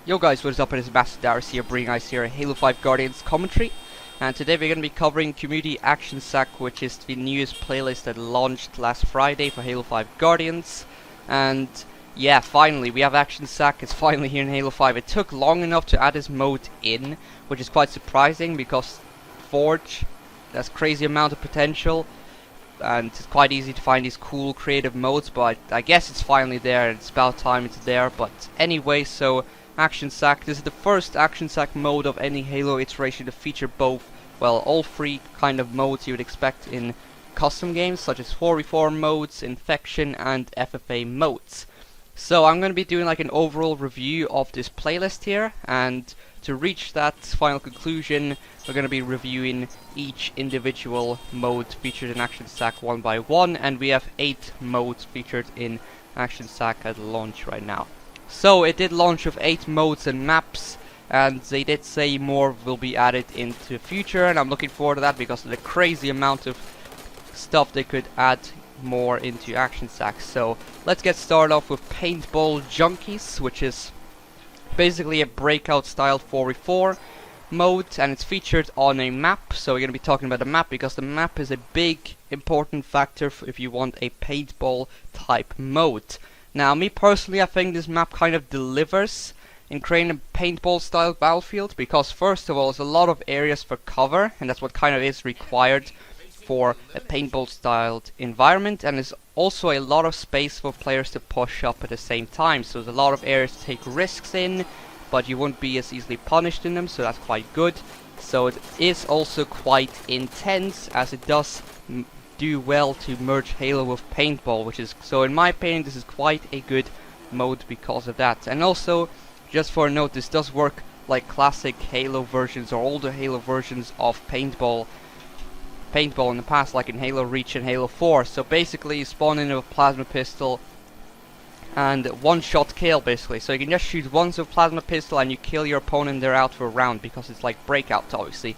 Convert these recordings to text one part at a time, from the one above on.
Yo guys, what is up? It is Master Darius here, bringing us here Halo 5 Guardians commentary. And today we're going to be covering Community Action Sack, which is the newest playlist that launched last Friday for Halo 5 Guardians. And yeah, finally, we have Action Sack. It's finally here in Halo 5. It took long enough to add this mode in, which is quite surprising because Forge has crazy amount of potential. And it's quite easy to find these cool creative modes, but I guess it's finally there and it's about time it's there. But anyway, so Action Sack, this is the first Action Sack mode of any Halo iteration to feature both, well, all three kind of modes you would expect in custom games, such as 4v4 modes, Infection, and FFA modes. So I'm going to be doing like an overall review of this playlist here, and to reach that final conclusion, we're going to be reviewing each individual mode featured in Action Sack one by one, and we have 8 modes featured in Action Sack at launch right now. So it did launch with 8 modes and maps, and they did say more will be added into the future, and I'm looking forward to that because of the crazy amount of stuff they could add more into Action Sack. So let's get started off with Paintball Junkies, which is basically a breakout style 4v4 mode, and it's featured on a map. So we're going to be talking about the map because the map is a big important factor if you want a paintball type mode. Now me personally, I think this map kind of delivers in creating a paintball style battlefield, because first of all there's a lot of areas for cover, and that's what kind of is required for a paintball styled environment, and there's also a lot of space for players to push up at the same time. So there's a lot of areas to take risks in, but you won't be as easily punished in them, so that's quite good. So it is also quite intense, as it does do well to merge Halo with paintball, which is, so in my opinion, this is quite a good mode because of that. And also, just for a note, this does work like classic Halo versions or older Halo versions of paintball in the past, like in Halo Reach and Halo 4. So basically you spawn in with a plasma pistol and one shot kill basically. So you can just shoot once with a plasma pistol and you kill your opponent, they're out for a round, because it's like breakout obviously.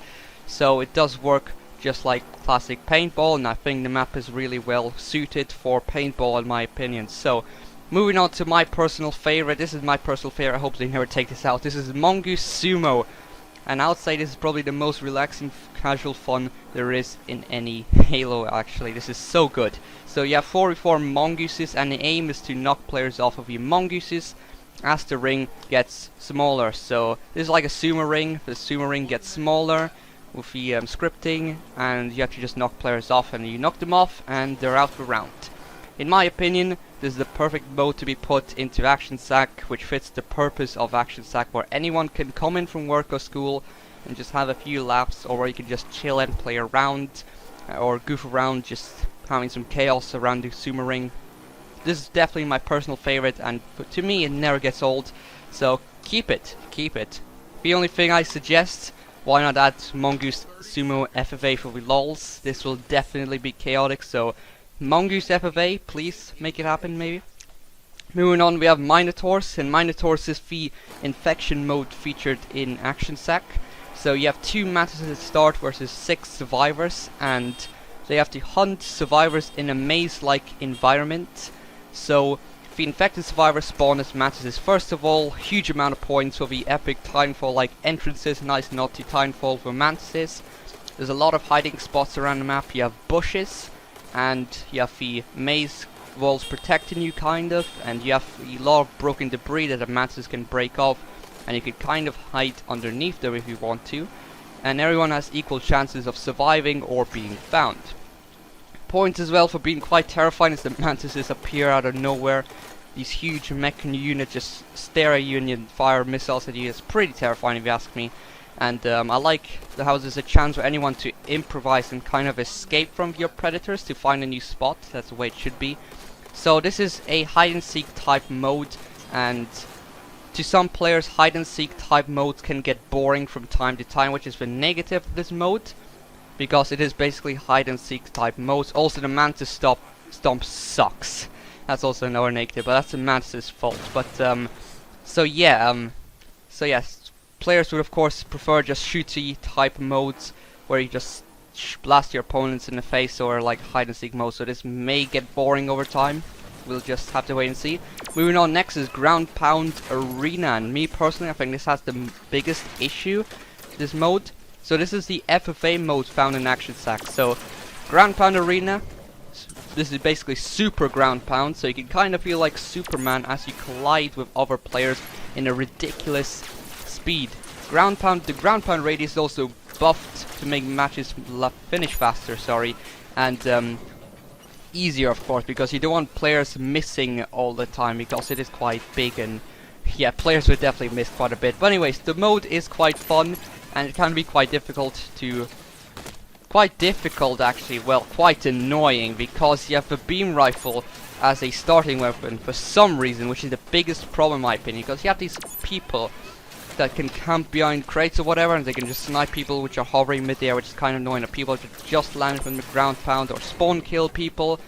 So it does work just like classic paintball, and I think the map is really well suited for paintball in my opinion. So moving on to my personal favorite. This is my personal favorite. I hope they never take this out. This is Mongoose Sumo. And I would say this is probably the most relaxing, casual fun there is in any Halo, actually. This is so good. So you have 4v4 Mongooses, and the aim is to knock players off of your Mongooses as the ring gets smaller. So this is like a sumo ring. The sumo ring gets smaller with the scripting, and you have to just knock players off, and you knock them off and they're out for round. In my opinion, this is the perfect mode to be put into Action Sack, which fits the purpose of Action Sack, where anyone can come in from work or school and just have a few laps, or where you can just chill and play around or goof around, just having some chaos around the sumo ring. This is definitely my personal favorite, and to me it never gets old, so keep it. The only thing I suggest, why not add Mongoose Sumo FFA for the lols? This will definitely be chaotic, so Mongoose FFA, please make it happen maybe. Moving on, we have Minotaurs, and Minotaurs is the Infection mode featured in Action Sack. So you have 2 Mantises at start versus 6 survivors, and they have to hunt survivors in a maze-like environment. So the infected survivors spawn as Mantises. First of all, huge amount of points for the epic Titanfall like entrances, nice not to Titanfall for Mantises. There's a lot of hiding spots around the map. You have bushes, and you have the maze walls protecting you kind of, and you have a lot of broken debris that the Mantis can break off, and you can kind of hide underneath them if you want to, and everyone has equal chances of surviving or being found. Points as well for being quite terrifying is the Mantises appear out of nowhere. These huge mech units just stare at you and fire missiles at you. It's pretty terrifying if you ask me. And I like how there's a chance for anyone to improvise and kind of escape from your predators to find a new spot. That's the way it should be. So this is a hide and seek type mode, and to some players hide and seek type modes can get boring from time to time, which is the negative of this mode, because it is basically hide and seek type modes. Also the Mantis stomp sucks. That's also another negative, but that's the Mantis' fault. But so yes. Players would of course prefer just shooty type modes where you just blast your opponents in the face, or like hide and seek mode, so this may get boring over time. we'll just have to wait and see. Moving on, next is Ground Pound Arena, and me personally, I think this has the biggest issue, this mode. So this is the FFA mode found in Action Sack. So Ground Pound Arena, this is basically super ground pound, so you can kind of feel like Superman as you collide with other players in a ridiculous speed. The ground pound radius is also buffed to make matches finish faster, and easier of course, because you don't want players missing all the time, because it is quite big, and yeah, players would definitely miss quite a bit. But anyways, the mode is quite fun, and it can be quite difficult actually, well, quite annoying, because you have a beam rifle as a starting weapon for some reason, which is the biggest problem in my opinion, because you have these people that can camp behind crates or whatever, and they can just snipe people which are hovering mid-air, which is kind of annoying, or people that just landed from the ground pound, or spawn kill people.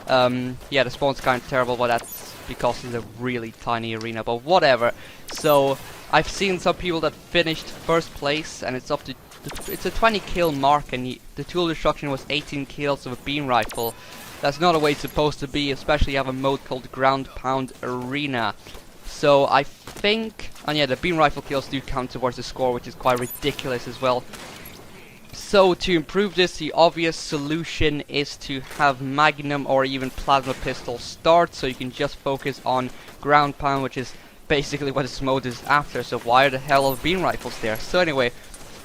Yeah, the spawn's kind of terrible, but that's because it's a really tiny arena, but whatever. So I've seen some people that finished first place, and it's up to it's a 20 kill mark, and the tool destruction was 18 kills of a beam rifle. That's not a way it's supposed to be, especially you have a mode called Ground Pound Arena. So I think, and yeah, the beam rifle kills do count towards the score, which is quite ridiculous as well. So to improve this, the obvious solution is to have Magnum or even Plasma Pistol start, so you can just focus on Ground Pound, which is basically what this mode is after. So why the hell are beam rifles there? So anyway,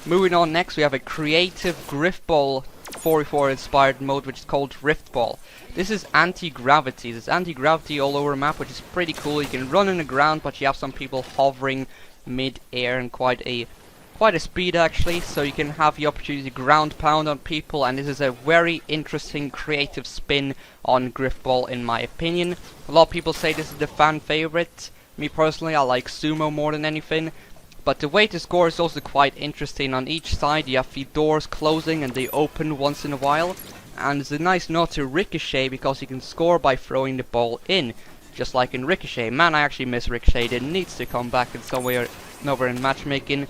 moving on, next we have a creative Griffball 4v4 inspired mode, which is called Riftball. This is anti-gravity. There's anti-gravity all over the map, which is pretty cool. You can run in the ground, but you have some people hovering mid-air and quite a speed actually, so you can have the opportunity to ground pound on people, and this is a very interesting creative spin on Griffball in my opinion. A lot of people say this is the fan favorite. Me personally, I like sumo more than anything. But the way to score is also quite interesting. On each side you have the doors closing and they open once in a while. And it's a nice nod to Ricochet, because you can score by throwing the ball in. Just like in Ricochet. Man, I actually miss Ricochet. It needs to come back in some way or another in matchmaking.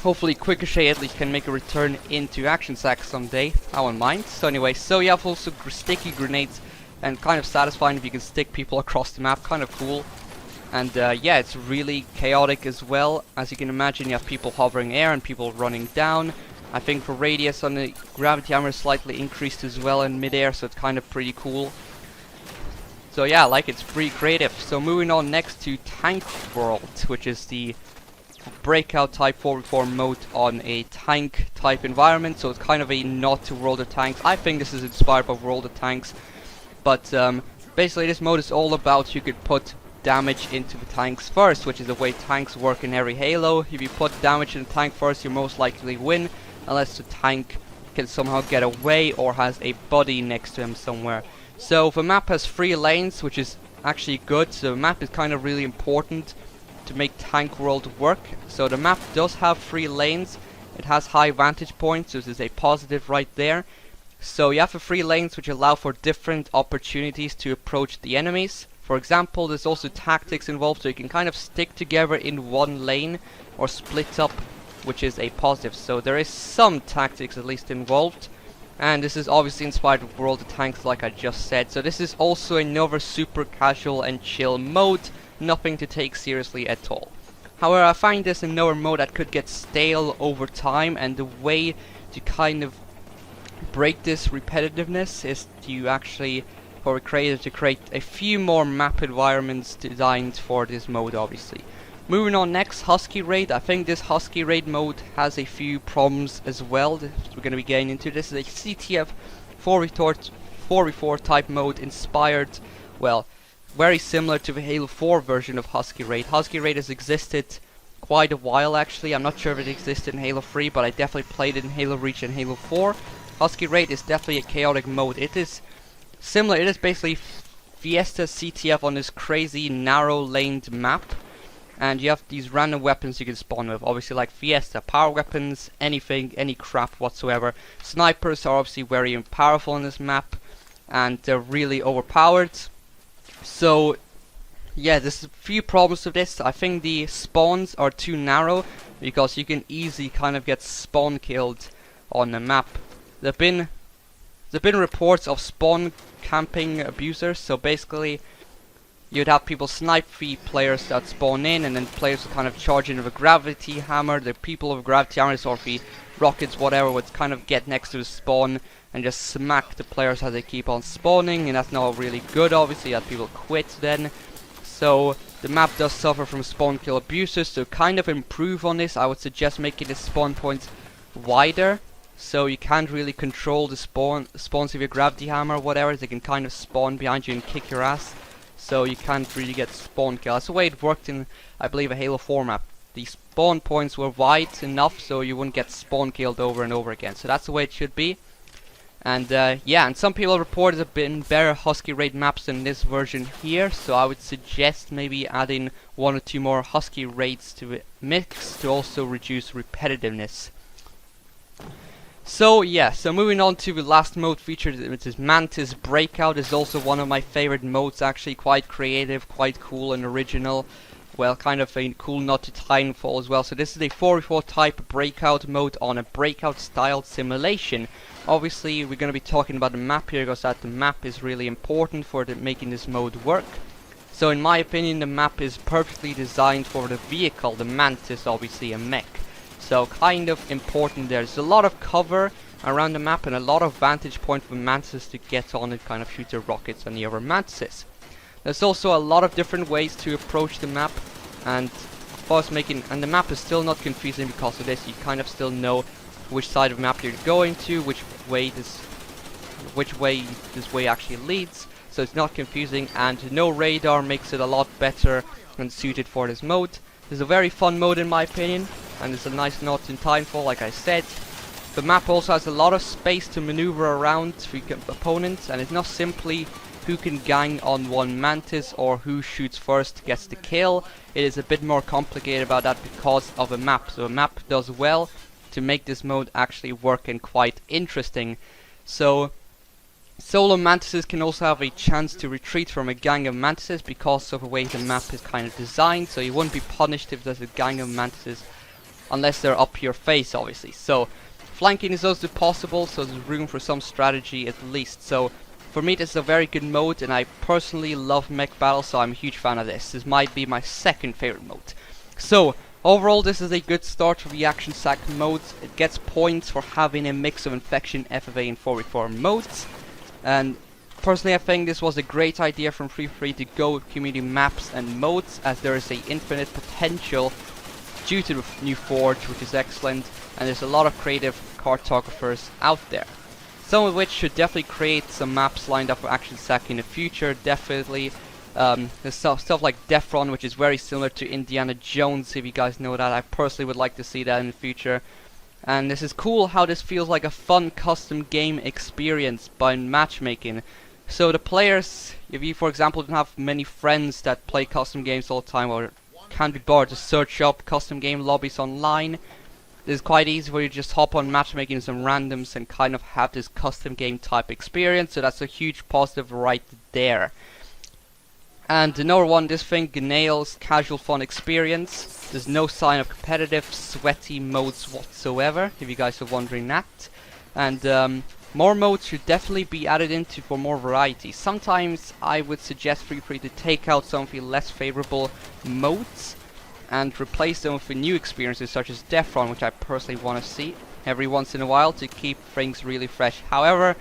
Hopefully Ricochet at least can make a return into Action Sack someday. I won't mind. So anyway, so you have also sticky grenades. And kind of satisfying if you can stick people across the map. Kind of cool. And yeah, it's really chaotic as well. As you can imagine, you have people hovering air and people running down. I think for radius on the gravity hammer is slightly increased as well in mid-air, so it's kind of pretty cool. So yeah, like, it's pretty creative. So moving on next to Tank World, which is the breakout type 4v4 mode on a tank type environment. So it's kind of a nod to World of Tanks. I think this is inspired by World of Tanks. But basically this mode is all about you could put damage into the tanks first, which is the way tanks work in every Halo. If you put damage in the tank first, you most likely win, unless the tank can somehow get away or has a buddy next to him somewhere. So the map has 3 lanes, which is actually good. So the map is kind of really important to make Tank World work. So the map does have 3 lanes. It has high vantage points, so this is a positive right there. So you have the 3 lanes which allow for different opportunities to approach the enemies. For example, there's also tactics involved, so you can kind of stick together in one lane or split up, which is a positive. So there is some tactics at least involved, and this is obviously inspired with World of Tanks like I just said. So this is also another super casual and chill mode, nothing to take seriously at all. However, I find this another mode that could get stale over time, and the way to kind of break this repetitiveness is to actually, for a creator, to create a few more map environments designed for this mode obviously. Moving on next, Husky Raid. I think this Husky Raid mode has a few problems as well. We're going to be getting into. This is a CTF 4v4 type mode inspired, well, very similar to the Halo 4 version of Husky Raid. Husky Raid has existed quite a while actually. I'm not sure if it existed in Halo 3, but I definitely played it in Halo Reach and Halo 4. Husky Raid is definitely a chaotic mode. It is similar, it is basically Fiesta CTF on this crazy narrow laned map, and you have these random weapons you can spawn with, obviously like Fiesta, power weapons, anything, any crap whatsoever. Snipers are obviously very powerful on this map, and they're really overpowered. So yeah, there's a few problems with this. I think the spawns are too narrow, because you can easily kind of get spawn killed on the map. There have been There's been reports of spawn camping abusers, so basically you'd have people snipe the players that spawn in, and then players would kind of charge in with a gravity hammer. The people with gravity hammers or the rockets, whatever, would kind of get next to the spawn and just smack the players as they keep on spawning, and that's not really good, obviously, that people quit then. So the map does suffer from spawn kill abuses. To kind of improve on this, I would suggest making the spawn points wider, so you can't really control the spawns with your gravity hammer or whatever. They can kind of spawn behind you and kick your ass, so you can't really get spawn kill. That's the way it worked in, I believe, a Halo 4 map. The spawn points were wide enough so you wouldn't get spawn killed over and over again. So that's the way it should be. And yeah, and some people report there have been better Husky raid maps than this version here, so I would suggest maybe adding 1 or 2 more Husky raids to the mix to also reduce repetitiveness. So yeah, so moving on to the last mode featured, which is Mantis Breakout. Is also one of my favorite modes, actually. Quite creative, quite cool and original. Well, kind of a cool nod to Titanfall as well. So this is a 4v4 type breakout mode on a breakout style simulation. Obviously we're going to be talking about the map here, because the map is really important for making this mode work. So in my opinion, the map is perfectly designed for the vehicle, the Mantis, obviously a mech. So kind of important there. There's a lot of cover around the map and a lot of vantage point for Mantis to get on and kind of shoot their rockets on the other Mantises. There's also a lot of different ways to approach the map, and the map is still not confusing because of this. You kind of still know which side of the map you're going to, which way this way actually leads, so it's not confusing, and no radar makes it a lot better and suited for this mode. This is a very fun mode in my opinion, and it's a nice nod in Titanfall, like I said. The map also has a lot of space to maneuver around for opponents, and it's not simply who can gang on one Mantis or who shoots first gets the kill. It is a bit more complicated about that because of a map. So a map does well to make this mode actually work and quite interesting. So solo Mantises can also have a chance to retreat from a gang of Mantises because of the way the map is kind of designed. So you wouldn't be punished if there's a gang of Mantises unless they're up your face, obviously. So flanking is also possible, so there's room for some strategy at least. So for me, this is a very good mode, and I personally love mech battles, so I'm a huge fan of this. This might be my second favorite mode. So overall, this is a good start for the action sack modes. It gets points for having a mix of infection, FFA and 4v4 modes. And personally, I think this was a great idea from Free to go with community maps and modes, as there is a infinite potential due to the new Forge, which is excellent, and there's a lot of creative cartographers out there. Some of which should definitely create some maps lined up for action sack in the future, definitely. There's stuff like Defron, which is very similar to Indiana Jones, if you guys know that. I personally would like to see that in the future. And this is cool how this feels like a fun custom game experience by matchmaking. So the players, if you for example don't have many friends that play custom games all the time, or can't be bothered to search up custom game lobbies online, it's quite easy for you to just hop on matchmaking some randoms and kind of have this custom game type experience. So that's a huge positive right there. And another one, this thing nails casual fun experience. There's no sign of competitive, sweaty modes whatsoever, if you guys are wondering that. And more modes should definitely be added into for more variety. Sometimes I would suggest Free to take out some of the less favorable modes and replace them with new experiences such as Defron, which I personally want to see every once in a while to keep things really fresh. However,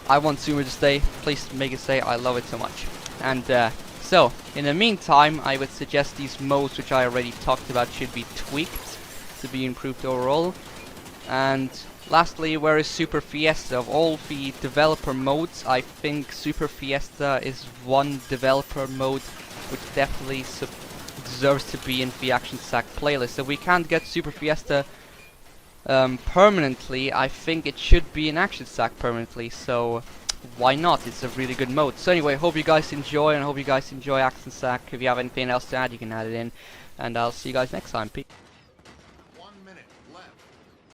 I want Sumo to stay. Please make it stay. I love it so much. And so, in the meantime, I would suggest these modes, which I already talked about, should be tweaked to be improved overall. And lastly, where is Super Fiesta? Of all the developer modes, I think Super Fiesta is one developer mode which definitely deserves to be in the Action Sack playlist. So we can't get Super Fiesta permanently. I think it should be in Action Sack permanently, so why not? It's a really good mode. So anyway, hope you guys enjoy, and I hope you guys enjoy Action Sack. If you have anything else to add, you can add it in, and I'll see you guys next time. Peace.